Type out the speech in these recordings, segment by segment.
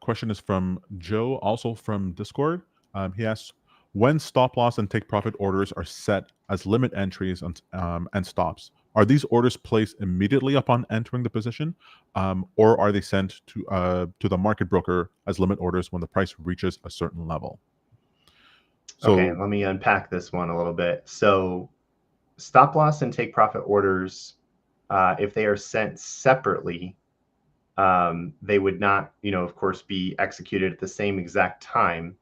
question is from Joe, also from Discord. He asks, when stop loss and take profit orders are set as limit entries and stops, are these orders placed immediately upon entering the position, or are they sent to the market broker as limit orders when the price reaches a certain level? Okay, let me unpack this one a little bit. So stop loss and take profit orders, if they are sent separately, they would not, of course, be executed at the same exact time.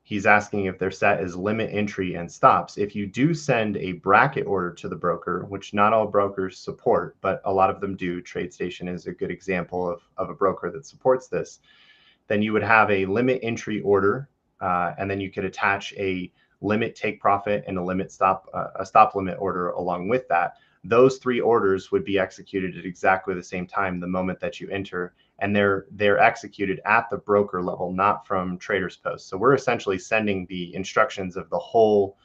He's asking if they're set as limit entry and stops. If you do send a bracket order to the broker, which not all brokers support, but a lot of them do, TradeStation is a good example of a broker that supports this, then you would have a limit entry order, and then you could attach a limit take profit and a stop limit order along with that. Those three orders would be executed at exactly the same time the moment that you enter, and they're executed at the broker level, not from TradersPost. So we're essentially sending the instructions of the whole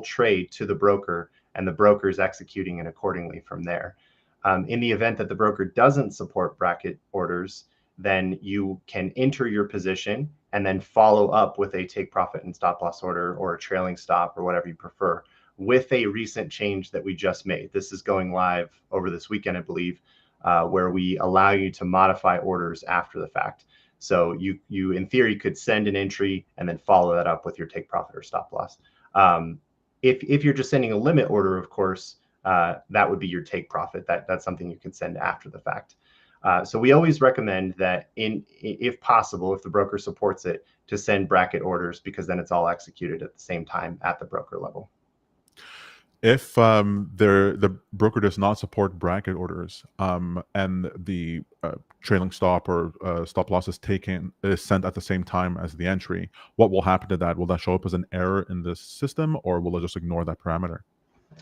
trade to the broker, and the broker is executing it accordingly from there. In the event that the broker doesn't support bracket orders, then you can enter your position and then follow up with a take profit and stop loss order or a trailing stop or whatever you prefer with a recent change that we just made. This is going live over this weekend, I believe, where we allow you to modify orders after the fact. So you in theory could send an entry and then follow that up with your take profit or stop loss. If you're just sending a limit order, of course, that would be your take profit. That's something you can send after the fact. So we always recommend that if possible, if the broker supports it, to send bracket orders, because then it's all executed at the same time at the broker level. If the broker does not support bracket orders, and the trailing stop or stop loss is sent at the same time as the entry, what will happen to that? Will that show up as an error in the system, or will it just ignore that parameter?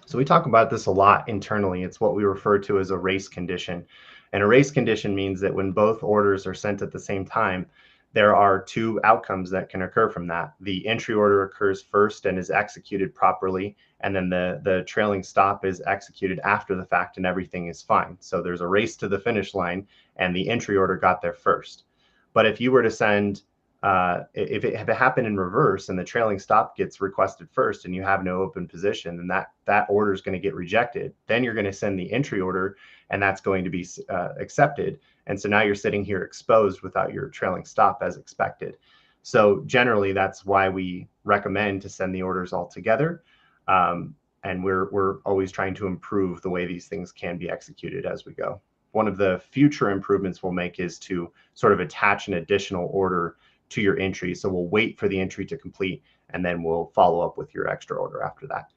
So we talk about this a lot internally. It's what we refer to as a race condition. And a race condition means that when both orders are sent at the same time, there are two outcomes that can occur from that. The entry order occurs first and is executed properly, and then the trailing stop is executed after the fact and everything is fine. So there's a race to the finish line, and the entry order got there first. But if you were to send, if it happened in reverse and the trailing stop gets requested first and you have no open position, then that order is going to get rejected. Then you're going to send the entry order, and that's going to be accepted. And so now you're sitting here exposed without your trailing stop as expected. So generally, that's why we recommend to send the orders all together. And we're always trying to improve the way these things can be executed as we go. One of the future improvements we'll make is to sort of attach an additional order to your entry. So we'll wait for the entry to complete, and then we'll follow up with your extra order after that.